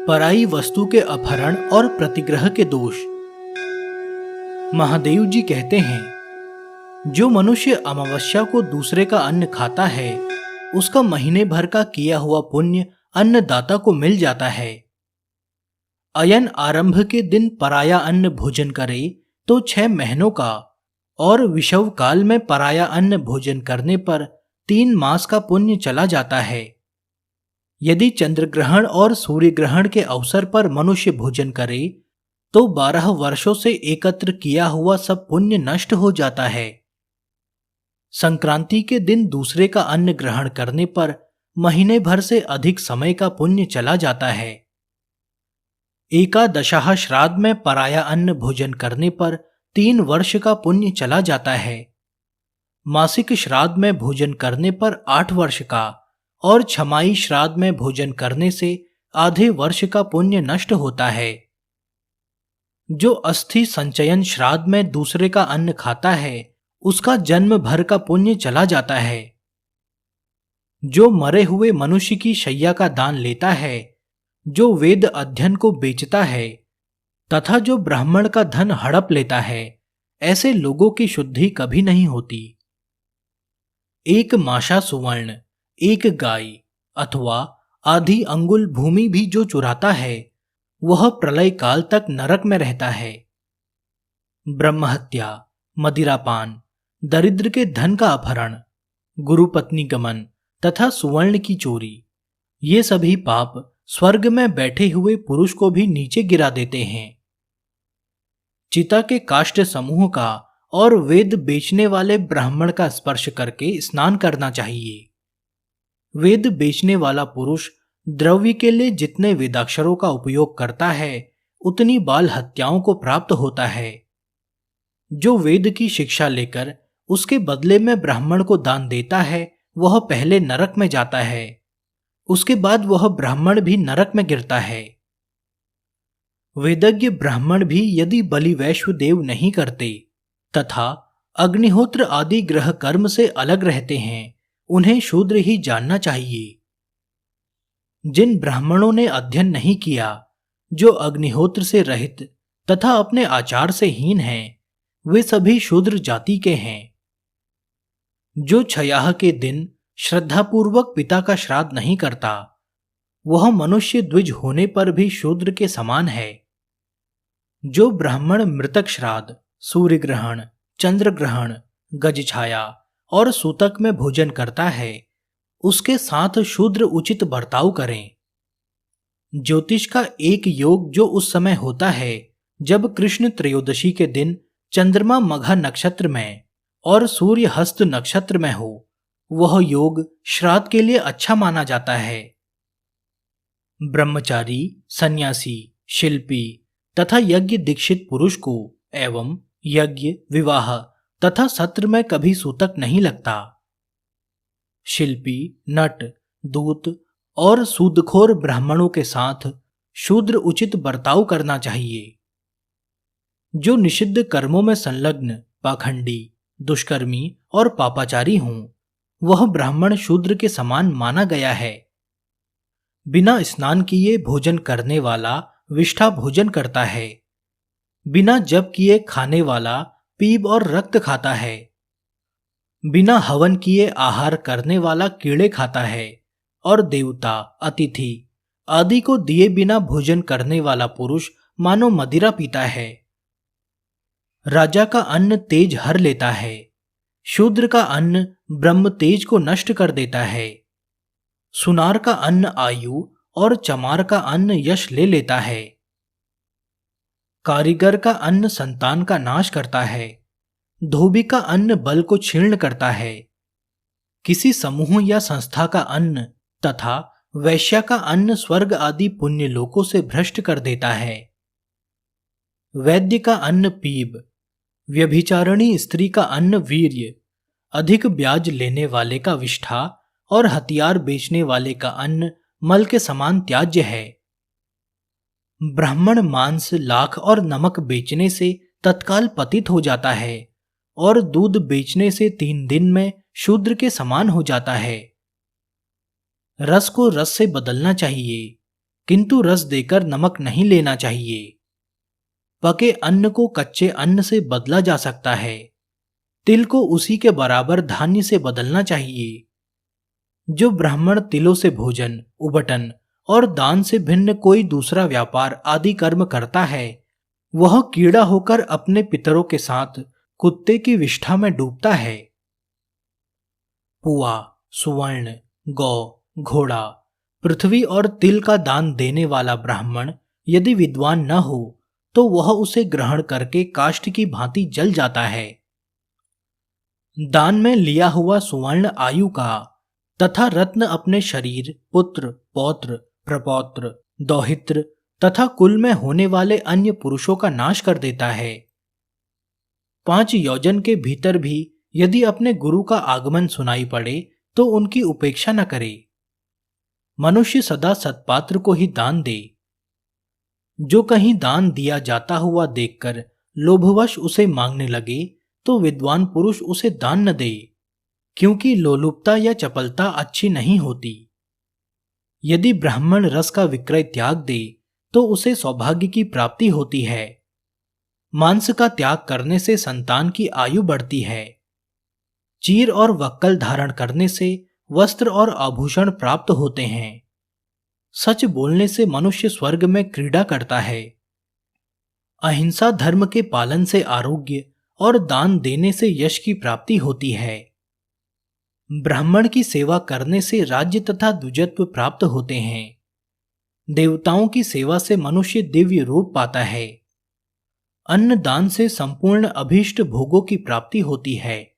पराई वस्तु के अपहरण और प्रतिग्रह के दोष। महादेव जी कहते हैं, जो मनुष्य अमावस्या को दूसरे का अन्न खाता है, उसका महीने भर का किया हुआ पुण्य अन्नदाता को मिल जाता है। अयन आरंभ के दिन पराया अन्न भोजन करे तो 6 महीनों का, और विषव काल में पराया अन्न भोजन करने पर 3 मास का पुण्य चला जाता है। यदि चंद्र ग्रहण और सूर्य ग्रहण के अवसर पर मनुष्य भोजन करे तो 12 वर्षों से एकत्र किया हुआ सब पुण्य नष्ट हो जाता है। संक्रांति के दिन दूसरे का अन्न ग्रहण करने पर महीने भर से अधिक समय का पुण्य चला जाता है। एकादशाह श्राद्ध में पराया अन्न भोजन करने पर 3 वर्ष का पुण्य चला जाता है। मासिक श्राद्ध में भोजन करने पर 8 वर्ष का, और छमाई श्राद्ध में भोजन करने से आधे वर्ष का पुण्य नष्ट होता है। जो अस्थि संचयन श्राद्ध में दूसरे का अन्न खाता है, उसका जन्म भर का पुण्य चला जाता है। जो मरे हुए मनुष्य की शैया का दान लेता है, जो वेद अध्ययन को बेचता है तथा जो ब्राह्मण का धन हड़प लेता है, ऐसे लोगों की शुद्धि कभी नहीं होती। 1 माशा सुवर्ण, 1 गाय अथवा आधी अंगुल भूमि भी जो चुराता है, वह प्रलय काल तक नरक में रहता है। ब्रह्महत्या, मदिरापान, दरिद्र के धन का अपहरण, गुरुपत्नी गमन तथा सुवर्ण की चोरी, ये सभी पाप स्वर्ग में बैठे हुए पुरुष को भी नीचे गिरा देते हैं। चिता के काष्ठ समूह का और वेद बेचने वाले ब्राह्मण का स्पर्श करके स्नान करना चाहिए। वेद बेचने वाला पुरुष द्रव्य के लिए जितने वेदाक्षरों का उपयोग करता है, उतनी बाल हत्याओं को प्राप्त होता है। जो वेद की शिक्षा लेकर उसके बदले में ब्राह्मण को दान देता है, वह पहले नरक में जाता है, उसके बाद वह ब्राह्मण भी नरक में गिरता है। वेदज्ञ ब्राह्मण भी यदि बलि वैश्व देव नहीं करते तथा अग्निहोत्र आदि ग्रह कर्म से अलग रहते हैं, उन्हें शूद्र ही जानना चाहिए। जिन ब्राह्मणों ने अध्ययन नहीं किया, जो अग्निहोत्र से रहित तथा अपने आचार से हीन हैं, वे सभी शूद्र जाति के हैं। जो छयाह के दिन श्रद्धापूर्वक पिता का श्राद्ध नहीं करता, वह मनुष्य द्विज होने पर भी शूद्र के समान है। जो ब्राह्मण मृतक श्राद्ध, सूर्य ग्रहण, चंद्र ग्रहण, गज छाया और सूतक में भोजन करता है, उसके साथ शूद्र उचित बर्ताव करें। ज्योतिष का एक योग जो उस समय होता है जब कृष्ण त्रयोदशी के दिन चंद्रमा मघा नक्षत्र में और सूर्य हस्त नक्षत्र में हो, वह योग श्राद्ध के लिए अच्छा माना जाता है। ब्रह्मचारी, सन्यासी, शिल्पी तथा यज्ञ दीक्षित पुरुष को एवं यज्ञ, विवाह तथा सत्र में कभी सूतक नहीं लगता। शिल्पी, नट, दूत और सूदखोर ब्राह्मणों के साथ शूद्र उचित बर्ताव करना चाहिए। जो निषिद्ध कर्मों में संलग्न, पाखंडी, दुष्कर्मी और पापाचारी हों, वह ब्राह्मण शूद्र के समान माना गया है। बिना स्नान किए भोजन करने वाला विष्ठा भोजन करता है। बिना जप किए खाने वाला पीप और रक्त खाता है। बिना हवन किए आहार करने वाला कीड़े खाता है, और देवता, अतिथि आदि को दिए बिना भोजन करने वाला पुरुष मानो मदिरा पीता है। राजा का अन्न तेज हर लेता है, शूद्र का अन्न ब्रह्म तेज को नष्ट कर देता है। सुनार का अन्न आयु और चमार का अन्न यश ले लेता है। कारीगर का अन्न संतान का नाश करता है, धोबी का अन्न बल को क्षीर्ण करता है। किसी समूह या संस्था का अन्न तथा वैश्या का अन्न स्वर्ग आदि पुण्य लोकों से भ्रष्ट कर देता है। वैद्य का अन्न पीब, व्यभिचारिणी स्त्री का अन्न वीर्य, अधिक ब्याज लेने वाले का विष्ठा और हथियार बेचने वाले का अन्न मल के समान त्याज्य है। ब्राह्मण मांस, लाख और नमक बेचने से तत्काल पतित हो जाता है, और दूध बेचने से 3 दिन में शूद्र के समान हो जाता है। रस को रस से बदलना चाहिए, किंतु रस देकर नमक नहीं लेना चाहिए। पके अन्न को कच्चे अन्न से बदला जा सकता है। तिल को उसी के बराबर धान्य से बदलना चाहिए। जो ब्राह्मण तिलों से भोजन, उबटन और दान से भिन्न कोई दूसरा व्यापार आदि कर्म करता है, वह कीड़ा होकर अपने पितरों के साथ कुत्ते की विष्ठा में डूबता है। पुआ, सुवर्ण, गौ, घोड़ा, पृथ्वी और तिल का दान देने वाला ब्राह्मण यदि विद्वान न हो तो वह उसे ग्रहण करके काष्ठ की भांति जल जाता है। दान में लिया हुआ सुवर्ण आयु का तथा रत्न अपने शरीर, पुत्र, पौत्र, प्रपौत्र, दौहित्र तथा कुल में होने वाले अन्य पुरुषों का नाश कर देता है। 5 योजन के भीतर भी यदि अपने गुरु का आगमन सुनाई पड़े तो उनकी उपेक्षा न करे। मनुष्य सदा सत्पात्र को ही दान दे। जो कहीं दान दिया जाता हुआ देखकर लोभवश उसे मांगने लगे तो विद्वान पुरुष उसे दान न दे, क्योंकि लोलुपता या चपलता अच्छी नहीं होती। यदि ब्राह्मण रस का विक्रय त्याग दे तो उसे सौभाग्य की प्राप्ति होती है। मांस का त्याग करने से संतान की आयु बढ़ती है। चीर और वक्कल धारण करने से वस्त्र और आभूषण प्राप्त होते हैं। सच बोलने से मनुष्य स्वर्ग में क्रीड़ा करता है। अहिंसा धर्म के पालन से आरोग्य और दान देने से यश की प्राप्ति होती है। ब्राह्मण की सेवा करने से राज्य तथा द्विजत्व प्राप्त होते हैं। देवताओं की सेवा से मनुष्य दिव्य रूप पाता है। अन्न दान से संपूर्ण अभीष्ट भोगों की प्राप्ति होती है।